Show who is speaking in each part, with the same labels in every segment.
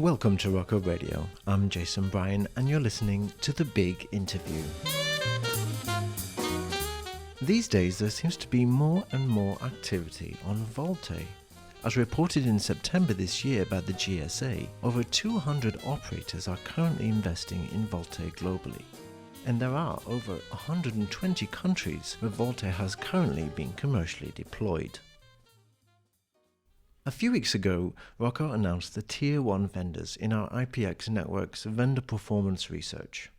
Speaker 1: Welcome to Rocco Radio. I'm Jason Bryan and you're listening to The Big Interview. These days there seems to be more and more activity on VoLTE. As reported in September this year by the GSA, over 200 operators are currently investing in VoLTE globally. And there are over 120 countries where VoLTE has currently been commercially deployed. A few weeks ago, Rocco announced the Tier 1 vendors in our IPX network's vendor performance research.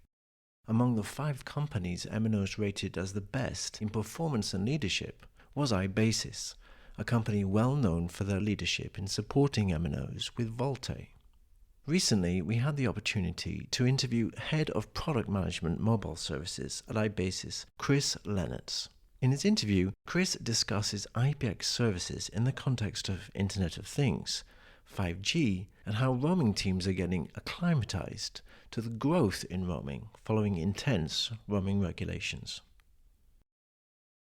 Speaker 1: Among the 5 companies MNOs rated as the best in performance and leadership was iBasis, a company well known for their leadership in supporting MNOs with VoLTE. Recently, we had the opportunity to interview Head of Product Management Mobile Services at iBasis, Chris Lennartz. In his interview, Chris discusses IPX services in the context of Internet of Things, 5G, and how roaming teams are getting acclimatized to the growth in roaming following intense roaming regulations.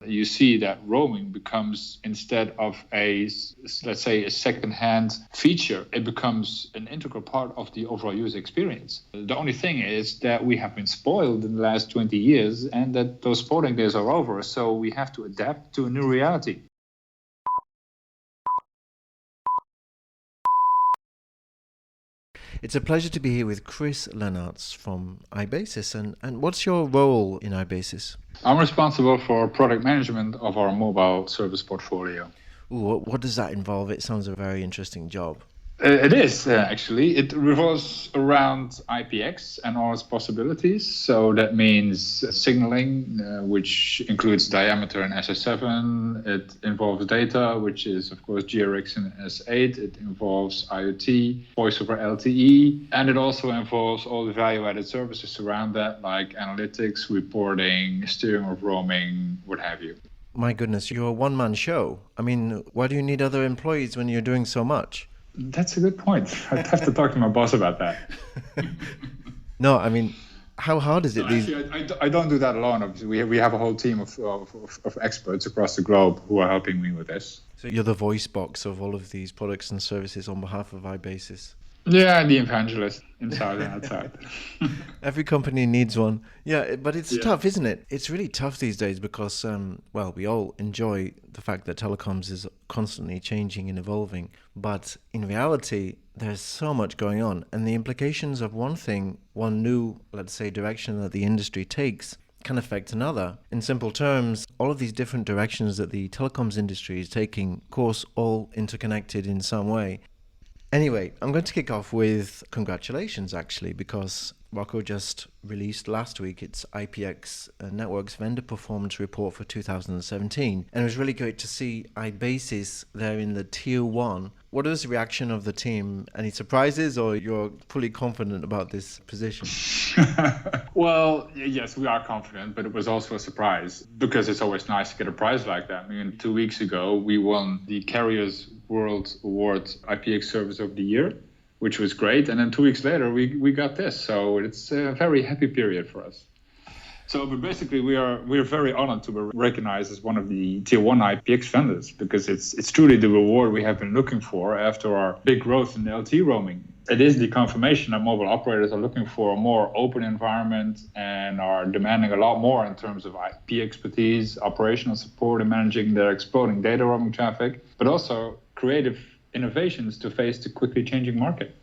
Speaker 2: You see that roaming becomes, instead of let's say a second-hand feature, it becomes an integral part of the overall user experience. The only thing is that we have been spoiled in the last 20 years and that those spoiling days are over, so we have to adapt to a new reality.
Speaker 1: It's a pleasure to be here with Chris Lennartz from iBasis. And what's your role in iBasis?
Speaker 2: I'm responsible for product management of our mobile service portfolio.
Speaker 1: Ooh, what does that involve? It sounds a very interesting job.
Speaker 2: It is, actually. It revolves around IPX and all its possibilities. So that means signaling, which includes diameter and SS7. It involves data, which is, of course, GRX and S8. It involves IoT, voice over LTE. And it also involves all the value-added services around that, like analytics, reporting, steering of roaming, what have you.
Speaker 1: My goodness, you're a one-man show. I mean, why do you need other employees when you're doing so much?
Speaker 2: That's a good point. I'd have to talk to my boss about that.
Speaker 1: No, I mean, how hard is it?
Speaker 2: Actually, I don't do that alone. Obviously, we have a whole team of experts across the globe who are helping me with this.
Speaker 1: So you're the voice box of all of these products and services on behalf of iBasis.
Speaker 2: Yeah, the evangelist inside and outside.
Speaker 1: Every company needs one. Yeah, but it's tough, isn't it? It's really tough these days because, we all enjoy the fact that telecoms is constantly changing and evolving. But in reality, there's so much going on. And the implications of one thing, one new, let's say, direction that the industry takes can affect another. In simple terms, all of these different directions that the telecoms industry is taking, of course, all interconnected in some way. Anyway, I'm going to kick off with congratulations, actually, because Rocco just released last week its IPX Networks Vendor Performance Report for 2017. And it was really great to see iBasis there in the Tier 1. What is the reaction of the team? Any surprises, or you're fully confident about this position?
Speaker 2: Well, yes, we are confident, but it was also a surprise because it's always nice to get a prize like that. I mean, 2 weeks ago, we won the Carriers World Award IPX Service of the Year, which was great. And then 2 weeks later, we got this. So it's a very happy period for us. So, but basically, we're very honored to be recognized as one of the Tier 1 IPX vendors because it's truly the reward we have been looking for after our big growth in LTE roaming. It is the confirmation that mobile operators are looking for a more open environment and are demanding a lot more in terms of IP expertise, operational support, and managing their exploding data roaming traffic, but also creative innovations to face the quickly changing market.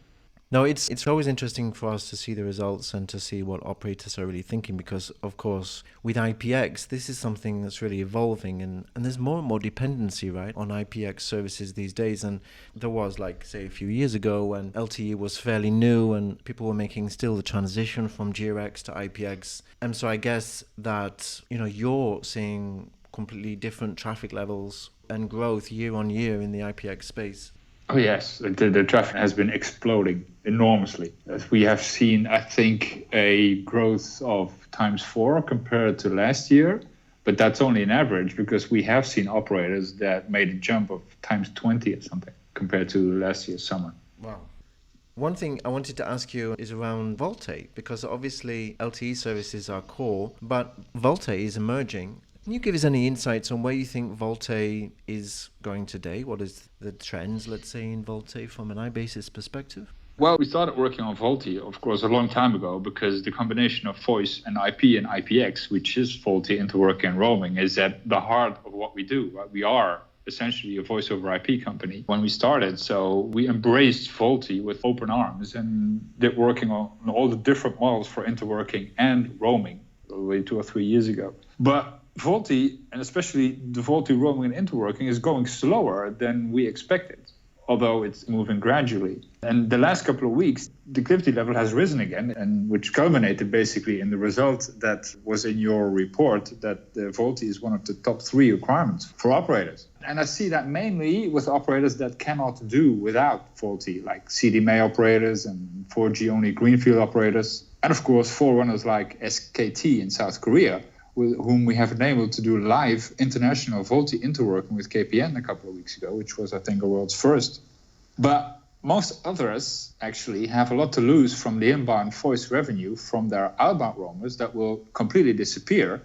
Speaker 1: No, it's always interesting for us to see the results and to see what operators are really thinking because, of course, with IPX, this is something that's really evolving and there's more and more dependency, right, on IPX services these days. And there was, like, say, a few years ago when LTE was fairly new and people were making still the transition from GRX to IPX. And so I guess that, you're seeing completely different traffic levels and growth year on year in the IPX space.
Speaker 2: Oh, yes. The traffic has been exploding enormously. We have seen, I think, a growth of ×4 compared to last year. But that's only an average because we have seen operators that made a jump of ×20 or something compared to last year's summer.
Speaker 1: Wow. One thing I wanted to ask you is around VoLTE, because obviously LTE services are core, but VoLTE is emerging. Can you give us any insights on where you think VoLTE is going today? What is the trends, let's say, in VoLTE from an iBasis perspective?
Speaker 2: Well, we started working on VoLTE, of course, a long time ago, because the combination of voice and IP and IPX, which is VoLTE, interworking, and roaming, is at the heart of what we do. Right? We are essentially a voice over IP company when we started. So we embraced VoLTE with open arms and did working on all the different models for interworking and roaming, already 2 or 3 years ago. But VoLTE, and especially the VoLTE roaming and interworking, is going slower than we expected, although it's moving gradually. And the last couple of weeks, the activity level has risen again, and which culminated basically in the result that was in your report, that the VoLTE is one of the top 3 requirements for operators. And I see that mainly with operators that cannot do without VoLTE, like CDMA operators and 4G-only greenfield operators, and of course forerunners like SKT in South Korea, with whom we have been able to do live international VoLTE interworking with KPN a couple of weeks ago, which was, I think, a world's first. But most others actually have a lot to lose from the inbound voice revenue from their outbound roamers that will completely disappear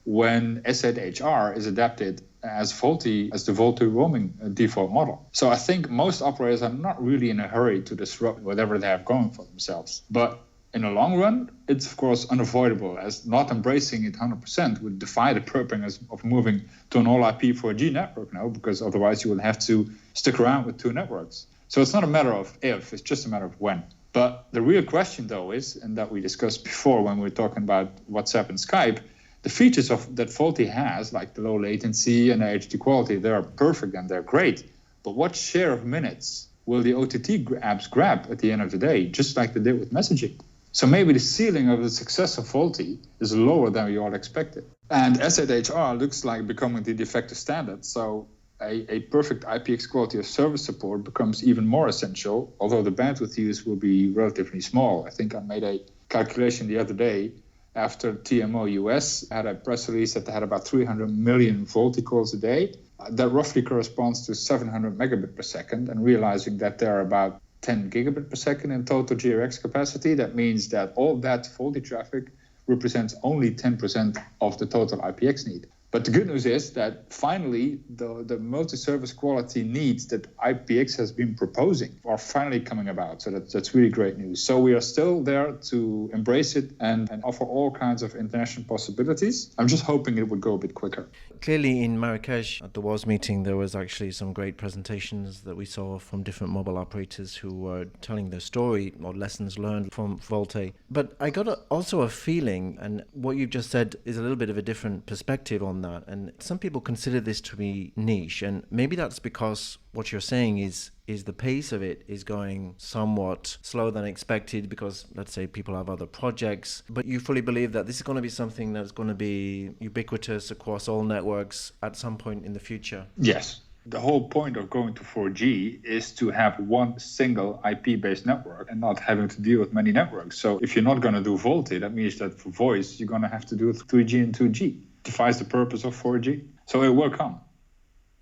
Speaker 2: when SHR is adapted as VoLTE, as the VoLTE roaming default model. So I think most operators are not really in a hurry to disrupt whatever they have going for themselves. But in the long run, it's of course unavoidable, as not embracing it 100% would defy the purpose of moving to an all-IP 4G network now, because otherwise you will have to stick around with 2 networks. So it's not a matter of if, it's just a matter of when. But the real question, though, is, and that we discussed before when we were talking about WhatsApp and Skype, the features of that VoLTE has, like the low latency and the HD quality, they are perfect and they're great. But what share of minutes will the OTT apps grab at the end of the day, just like they did with messaging? So maybe the ceiling of the success of VoLTE is lower than we all expected. And SHR looks like becoming the de facto standard. So a perfect IPX quality of service support becomes even more essential, although the bandwidth use will be relatively small. I think I made a calculation the other day after TMO US had a press release that they had about 300 million VoLTE calls a day. That roughly corresponds to 700 megabit per second, and realizing that there are about 10 gigabit per second in total GRX capacity, that means that all that VoLTE traffic represents only 10% of the total IPX need. But the good news is that finally the multi-service quality needs that IPX has been proposing are finally coming about. So that's really great news. So we are still there to embrace it and offer all kinds of international possibilities. I'm just hoping it would go a bit quicker.
Speaker 1: Clearly in Marrakesh at the WAS meeting, there was actually some great presentations that we saw from different mobile operators who were telling their story or lessons learned from VoLTE. But I got also a feeling, and what you've just said is a little bit of a different perspective on that. And some people consider this to be niche, and maybe that's because what you're saying is the pace of it is going somewhat slower than expected because, let's say, people have other projects. But you fully believe that this is going to be something that's going to be ubiquitous across all networks at some point in the future?
Speaker 2: Yes. The whole point of going to 4G is to have one single IP-based network and not having to deal with many networks. So if you're not going to do VoLTE, that means that for voice, you're going to have to do 3G and 2G. Defies the purpose of 4G. So it will come.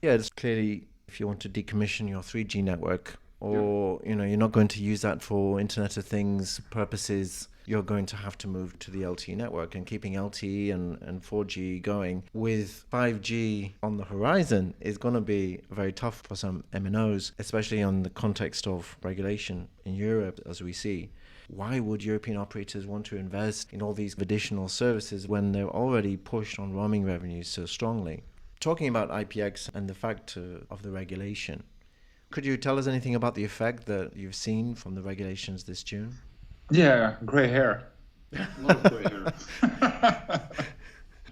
Speaker 1: Yeah, it's clearly if you want to decommission your 3G network or, you're not going to use that for Internet of Things purposes, you're going to have to move to the LTE network, and keeping LTE and 4G going with 5G on the horizon is going to be very tough for some MNOs, especially on the context of regulation in Europe, as we see. Why would European operators want to invest in all these additional services when they're already pushed on roaming revenues so strongly? Talking about IPX and the fact of the regulation, could you tell us anything about the effect that you've seen from the regulations this June?
Speaker 2: Yeah, gray hair. A lot of gray hair.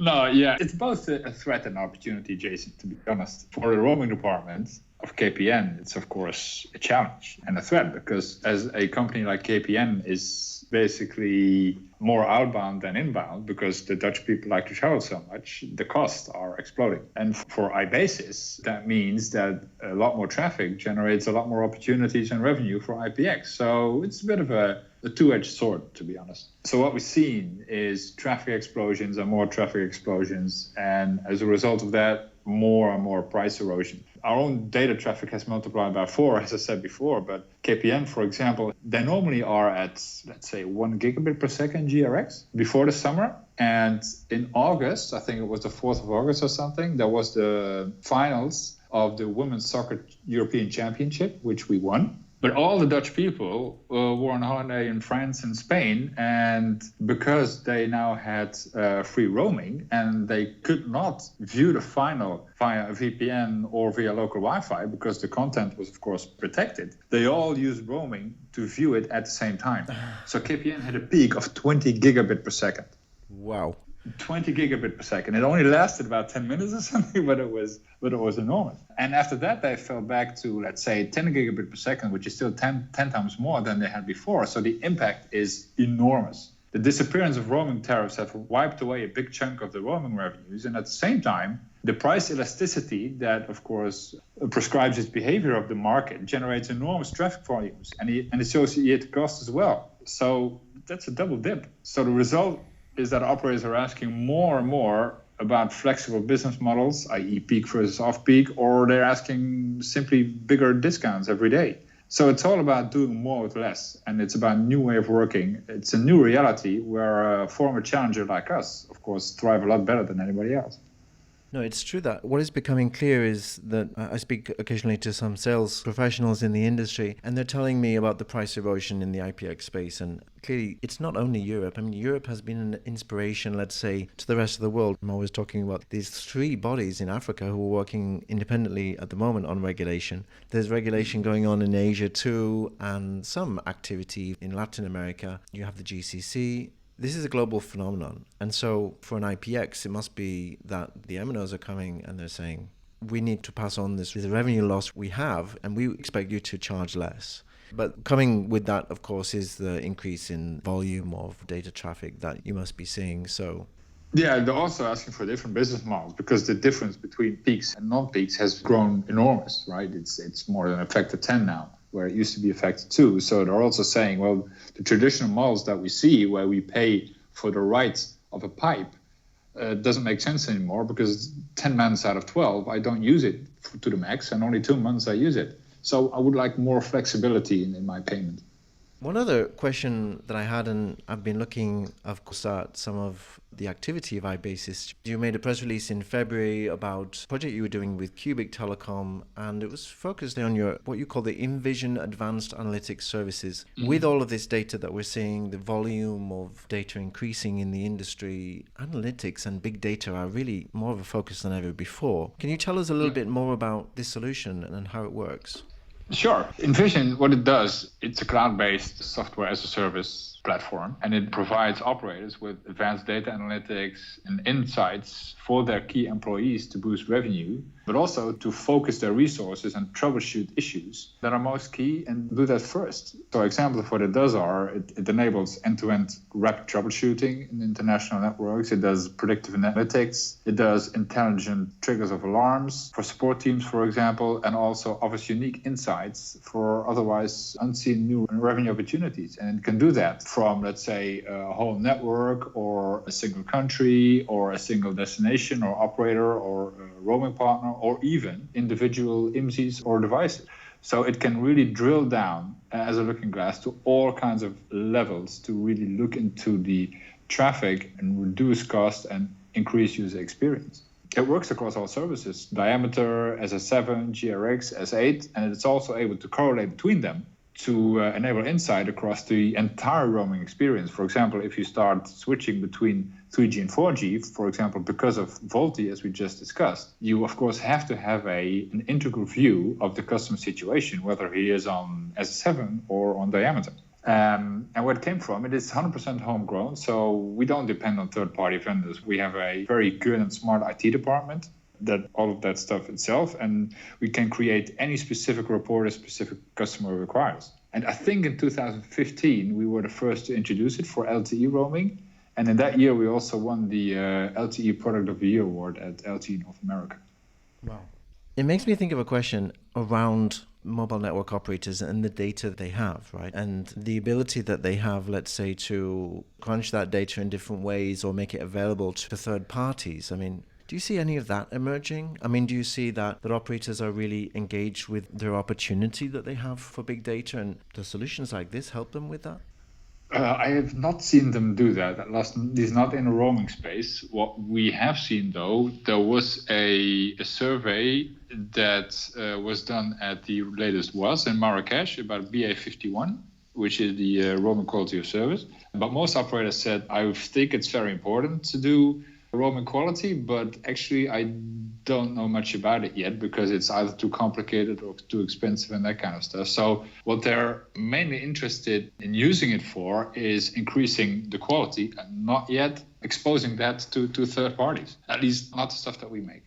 Speaker 2: No, yeah, it's both a threat and opportunity, Jason, to be honest. For the roaming department of KPN, it's of course a challenge and a threat, because as a company like KPN is basically more outbound than inbound, because the Dutch people like to travel so much, the costs are exploding. And for iBasis, that means that a lot more traffic generates a lot more opportunities and revenue for IPX. So it's a bit of a two-edged sword, to be honest. So what we've seen is traffic explosions and more traffic explosions, and as a result of that, more and more price erosion. Our own data traffic has multiplied by 4, as I said before, but KPN, for example, they normally are at, let's say, 1 gigabit per second GRX before the summer. And in August, I think it was the 4th of August or something, there was the finals of the Women's Soccer European Championship, which we won. But all the Dutch people were on holiday in France and Spain, and because they now had free roaming and they could not view the final via a VPN or via local Wi-Fi because the content was, of course, protected, they all used roaming to view it at the same time. So KPN had a peak of 20 gigabit per second.
Speaker 1: Wow.
Speaker 2: 20 gigabit per second. It only lasted about 10 minutes or something, but it was enormous. And after that, they fell back to, let's say, 10 gigabit per second, which is still 10 times more than they had before. So the impact is enormous. The disappearance of roaming tariffs have wiped away a big chunk of the roaming revenues. And at the same time, the price elasticity that, of course, prescribes its behavior of the market generates enormous traffic volumes and associated costs as well. So that's a double dip. So the result is that operators are asking more and more about flexible business models, i.e. peak versus off-peak, or they're asking simply bigger discounts every day. So it's all about doing more with less, and it's about a new way of working. It's a new reality where a former challenger like us, of course, thrive a lot better than anybody else.
Speaker 1: No, it's true that what is becoming clear is that I speak occasionally to some sales professionals in the industry, and they're telling me about the price erosion in the IPX space. And clearly, it's not only Europe. I mean, Europe has been an inspiration, let's say, to the rest of the world. I'm always talking about these three bodies in Africa who are working independently at the moment on regulation. There's regulation going on in Asia too, and some activity in Latin America. You have the GCC. This is a global phenomenon. And so for an IPX, it must be that the MNOs are coming and they're saying, we need to pass on this revenue loss we have, and we expect you to charge less. But coming with that, of course, is the increase in volume of data traffic that you must be seeing. So
Speaker 2: yeah, they're also asking for different business models because the difference between peaks and non-peaks has grown enormous, right? It's more than a factor 10 now, where it used to be a factor 2. So they're also saying, well, the traditional models that we see where we pay for the rights of a pipe doesn't make sense anymore because 10 months out of 12, I don't use it to the max, and only 2 months I use it. So I would like more flexibility in my payment.
Speaker 1: One other question that I had, and I've been looking, of course, at some of the activity of iBasis. You made a press release in February about a project you were doing with Cubic Telecom, and it was focused on your what you call the InVision Advanced Analytics Services. Mm-hmm. With all of this data that we're seeing, the volume of data increasing in the industry, analytics and big data are really more of a focus than ever before. Can you tell us a little bit more about this solution and how it works?
Speaker 2: Sure. InVision, what it does, it's a cloud-based software as a service platform, and it provides operators with advanced data analytics and insights for their key employees to boost revenue, but also to focus their resources and troubleshoot issues that are most key and do that first. So examples of what it does are, it enables end-to-end rapid troubleshooting in international networks. It does predictive analytics. It does intelligent triggers of alarms for support teams, for example, and also offers unique insights for otherwise unseen new revenue opportunities. And it can do that from, let's say, a whole network or a single country or a single destination or operator or a roaming partner or even individual IMSIs or devices. So it can really drill down as a looking glass to all kinds of levels to really look into the traffic and reduce cost and increase user experience. It works across all services, Diameter, SS7, GRX, S8, and it's also able to correlate between them to enable insight across the entire roaming experience. For example, if you start switching between 3G and 4G, for example, because of VoLTE, as we just discussed, you, of course, have to have an integral view of the customer situation, whether he is on SS7 or on Diameter. And where it came from, it is 100% homegrown, so we don't depend on third-party vendors. We have a very good and smart IT department that all of that stuff itself, and we can create any specific report a specific customer requires. And I think in 2015, we were the first to introduce it for LTE roaming. And in that year, we also won the LTE Product of the Year award at LTE North America.
Speaker 1: Wow. It makes me think of a question around mobile network operators and the data they have, right? And the ability that they have, let's say, to crunch that data in different ways or make it available to third parties. I mean, do you see any of that emerging? I mean, do you see that operators are really engaged with their opportunity that they have for big data, and the solutions like this help them with that?
Speaker 2: I have not seen them do that. At least not in a roaming space. What we have seen, though, there was a survey that was done at the latest WAS in Marrakesh about BA51, which is the roaming quality of service. But most operators said, I think it's very important to do roaming quality, but actually I don't know much about it yet because it's either too complicated or too expensive and that kind of stuff. So what they're mainly interested in using it for is increasing the quality and not yet exposing that to third parties, at least not the stuff that we make.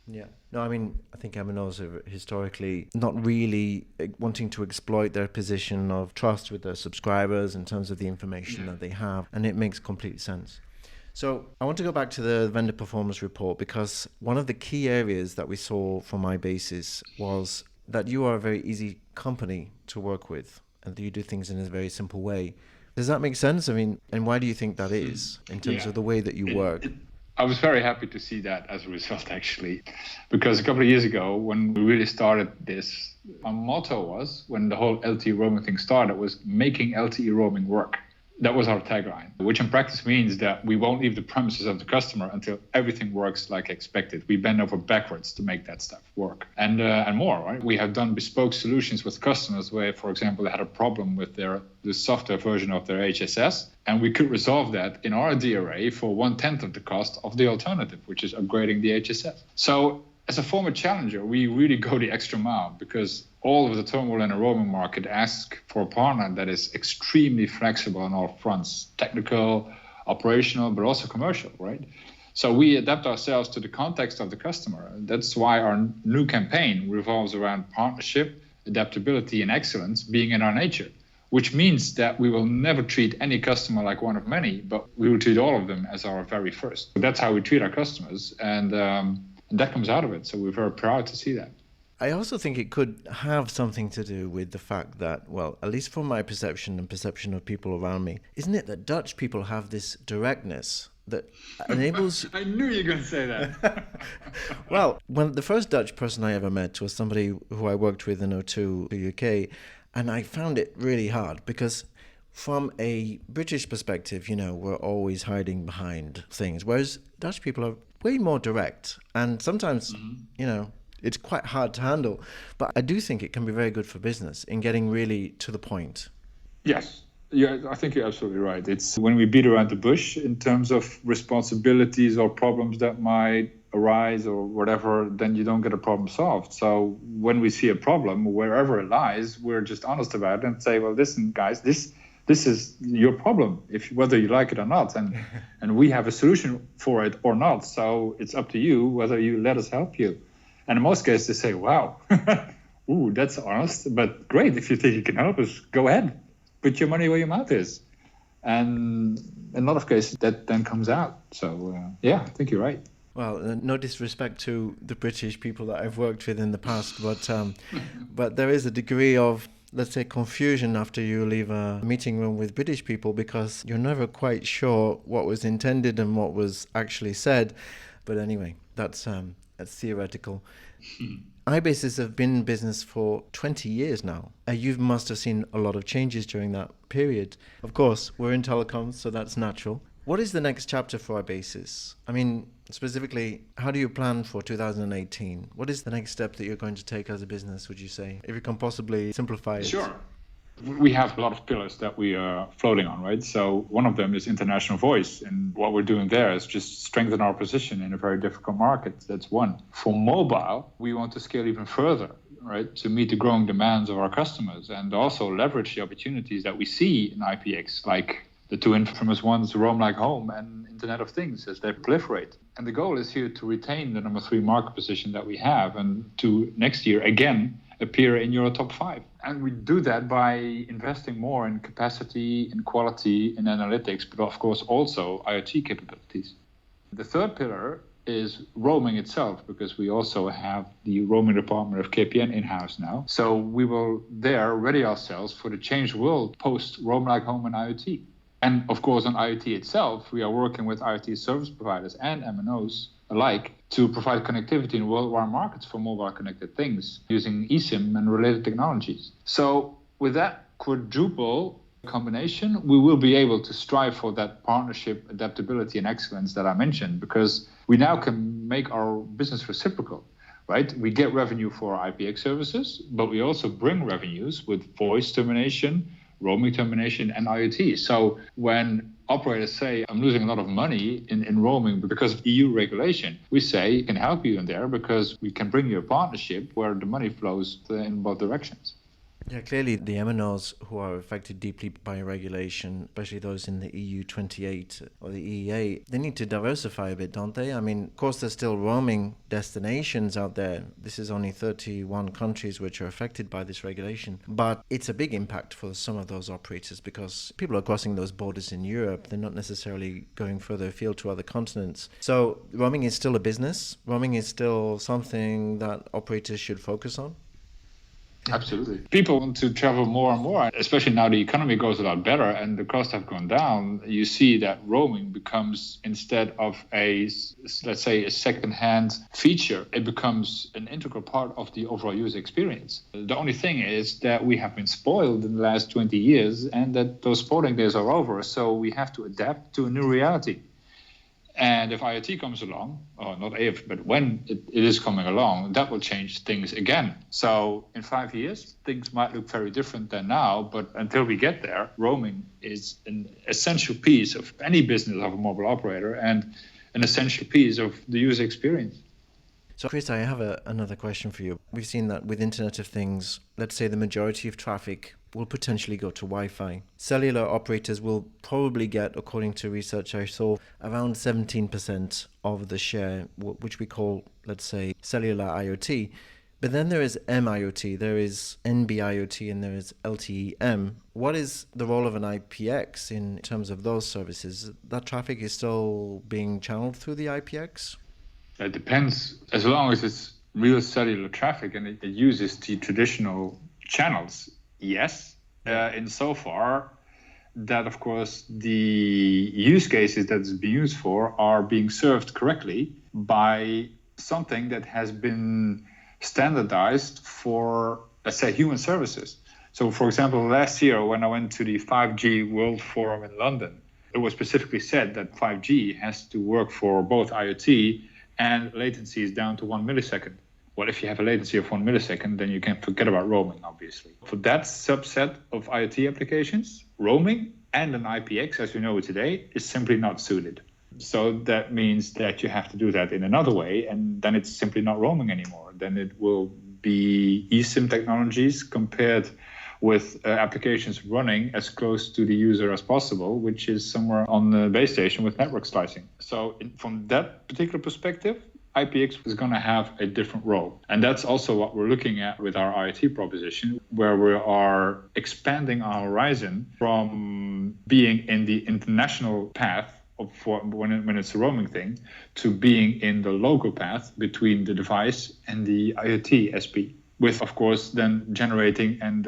Speaker 1: Yeah. No, I mean, I think MNOs are historically not really wanting to exploit their position of trust with their subscribers in terms of the information that they have, and it makes complete sense. So I want to go back to the vendor performance report because one of the key areas that we saw from iBasis was that you are a very easy company to work with and that you do things in a very simple way. Does that make sense? I mean, and why do you think that is in terms of the way that you work?
Speaker 2: I was very happy to see that as a result, actually, because a couple of years ago, when we really started this, our motto was, when the whole LTE roaming thing started, was making LTE roaming work. That was our tagline, which in practice means that we won't leave the premises of the customer until everything works like expected. We bend over backwards to make that stuff work and more, right? We have done bespoke solutions with customers where, for example, they had a problem with the software version of their HSS, and we could resolve that in our DRA for 1/10 of the cost of the alternative, which is upgrading the HSS. So as a former challenger, we really go the extra mile because all of the turmoil in the roaming market ask for a partner that is extremely flexible on all fronts, technical, operational, but also commercial, right? So we adapt ourselves to the context of the customer. That's why our new campaign revolves around partnership, adaptability, and excellence being in our nature, which means that we will never treat any customer like one of many, but we will treat all of them as our very first. That's how we treat our customers, and that comes out of it. So we're very proud to see that.
Speaker 1: I also think it could have something to do with the fact that, well, at least from my perception and perception of people around me, isn't it that Dutch people have this directness that enables...
Speaker 2: I knew you were going to say that.
Speaker 1: Well, when the first Dutch person I ever met was somebody who I worked with in O2 UK, and I found it really hard because from a British perspective, you know, we're always hiding behind things, whereas Dutch people are way more direct, and sometimes, you know, it's quite hard to handle. But I do think it can be very good for business in getting really to the point.
Speaker 2: Yes. Yeah, I think you're absolutely right. It's when we beat around the bush in terms of responsibilities or problems that might arise or whatever, then you don't get a problem solved. So when we see a problem, wherever it lies, we're just honest about it and say, well, listen, guys, this is your problem, whether you like it or not. And we have a solution for it or not. So it's up to you whether you let us help you. And in most cases, they say, wow, ooh, that's honest, but great. If you think you can help us, go ahead. Put your money where your mouth is. And in a lot of cases, that then comes out. So, yeah, I think you're right.
Speaker 1: Well, no disrespect to the British people that I've worked with in the past, but there is a degree of, let's say, confusion after you leave a meeting room with British people because you're never quite sure what was intended and what was actually said. But anyway, that's theoretical. iBasis have been in business for 20 years now. You must have seen a lot of changes during that period. Of course, we're in telecoms, so that's natural. What is the next chapter for iBasis? I mean, specifically, how do you plan for 2018? What is the next step that you're going to take as a business, would you say? If you can possibly simplify it.
Speaker 2: Sure. We have a lot of pillars that we are floating on, right? So one of them is international voice. And what we're doing there is just strengthen our position in a very difficult market. That's one. For mobile, we want to scale even further, right? To meet the growing demands of our customers and also leverage the opportunities that we see in IPX, like the two infamous ones, Roam Like Home and Internet of Things, as they proliferate. And the goal is here to retain the number 3 market position that we have and to next year, again, appear in your top 5. And we do that by investing more in capacity, in quality, in analytics, but of course also IoT capabilities. The third pillar is roaming itself, because we also have the roaming department of KPN in-house now. So we will there ready ourselves for the changed world post Roam Like Home and IoT. And of course on IoT itself, we are working with IoT service providers and MNOs alike to provide connectivity in worldwide markets for mobile connected things using eSIM and related technologies. So with that quadruple combination, we will be able to strive for that partnership, adaptability, and excellence that I mentioned, because we now can make our business reciprocal, right? We get revenue for our IPX services, but we also bring revenues with voice termination, roaming termination, and IoT. So when operators say, I'm losing a lot of money in roaming because of EU regulation, we say, we can help you in there because we can bring you a partnership where the money flows in both directions.
Speaker 1: Yeah, clearly the MNOs who are affected deeply by regulation, especially those in the EU 28 or the EEA, they need to diversify a bit, don't they? I mean, of course, there's still roaming destinations out there. This is only 31 countries which are affected by this regulation. But it's a big impact for some of those operators because people are crossing those borders in Europe. They're not necessarily going further afield to other continents. So roaming is still a business. Roaming is still something that operators should focus on.
Speaker 2: Absolutely. People want to travel more and more, especially now the economy goes a lot better and the costs have gone down. You see that roaming becomes, instead of let's say, a second-hand feature, it becomes an integral part of the overall user experience. The only thing is that we have been spoiled in the last 20 years and that those spoiling days are over. So we have to adapt to a new reality. And if IoT comes along, or not if, but when it is coming along, that will change things again. So in 5 years, things might look very different than now. But until we get there, roaming is an essential piece of any business of a mobile operator and an essential piece of the user experience.
Speaker 1: So, Chris, I have another question for you. We've seen that with Internet of Things, let's say the majority of traffic will potentially go to Wi-Fi. Cellular operators will probably get, according to research I saw, around 17% of the share, which we call, let's say, cellular IoT. But then there is MIoT, there is NB-IoT, and there is LTE-M. What is the role of an IPX in terms of those services? That traffic is still being channeled through the IPX?
Speaker 2: It depends. As long as it's real cellular traffic and it uses the traditional channels, yes. Insofar that, of course, the use cases that it's being used for are being served correctly by something that has been standardized for, let's say, human services. So, for example, last year when I went to the 5G World Forum in London, it was specifically said that 5G has to work for both IoT and latency is down to 1 millisecond. Well, if you have a latency of 1 millisecond, then you can forget about roaming, obviously. For that subset of IoT applications, roaming and an IPX, as we know it today, is simply not suited. So that means that you have to do that in another way, and then it's simply not roaming anymore. Then it will be eSIM technologies compared with applications running as close to the user as possible, which is somewhere on the base station with network slicing. So from that particular perspective, IPX is going to have a different role. And that's also what we're looking at with our IoT proposition, where we are expanding our horizon from being in the international path for when it's a roaming thing to being in the local path between the device and the IoT SP, with, of course, then generating and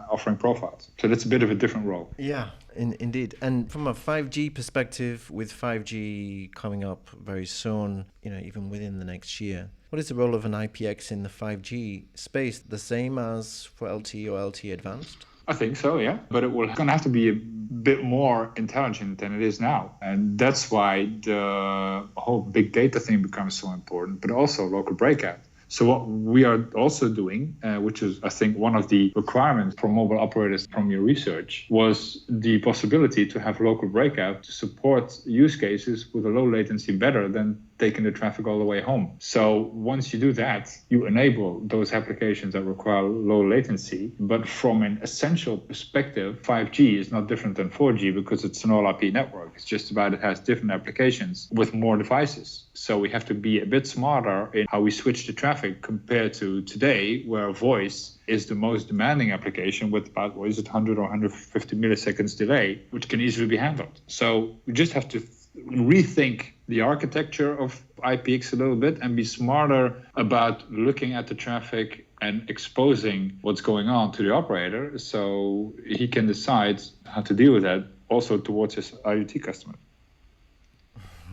Speaker 2: offering profiles. So that's a bit of a different role.
Speaker 1: Yeah, indeed. And from a 5G perspective, with 5G coming up very soon, even within the next year, what is the role of an IPX in the 5G space? The same as for LTE or LTE Advanced?
Speaker 2: I think so, yeah. But it will going to have to be a bit more intelligent than it is now. And that's why the whole big data thing becomes so important, but also local breakout. So what we are also doing, which is, I think, one of the requirements for mobile operators from your research, was the possibility to have local breakout to support use cases with a low latency better than taking the traffic all the way home. So once you do that, you enable those applications that require low latency. But from an essential perspective, 5G is not different than 4G because it's an all-IP network. It's just about it has different applications with more devices. So we have to be a bit smarter in how we switch the traffic compared to today, where voice is the most demanding application with about, 100 or 150 milliseconds delay, which can easily be handled. So we just have to rethink the architecture of IPX a little bit and be smarter about looking at the traffic and exposing what's going on to the operator so he can decide how to deal with that also towards his IoT customer.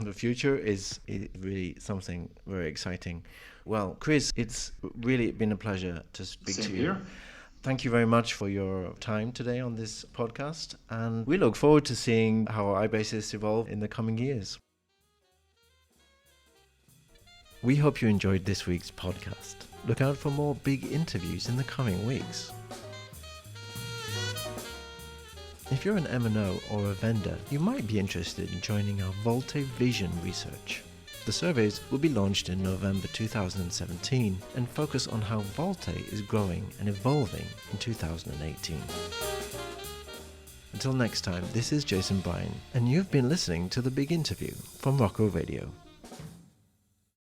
Speaker 1: The future is really something very exciting. Well, Chris, it's really been a pleasure to speak
Speaker 2: Same
Speaker 1: to you.
Speaker 2: Here.
Speaker 1: Thank you very much for your time today on this podcast, and we look forward to seeing how iBasis evolve in the coming years. We hope you enjoyed this week's podcast. Look out for more big interviews in the coming weeks. If you're an M&O or a vendor, you might be interested in joining our VoLTE Vision research. The surveys will be launched in November 2017 and focus on how VoLTE is growing and evolving in 2018. Until next time, this is Jason Bryan, and you've been listening to The Big Interview from Rocco Radio.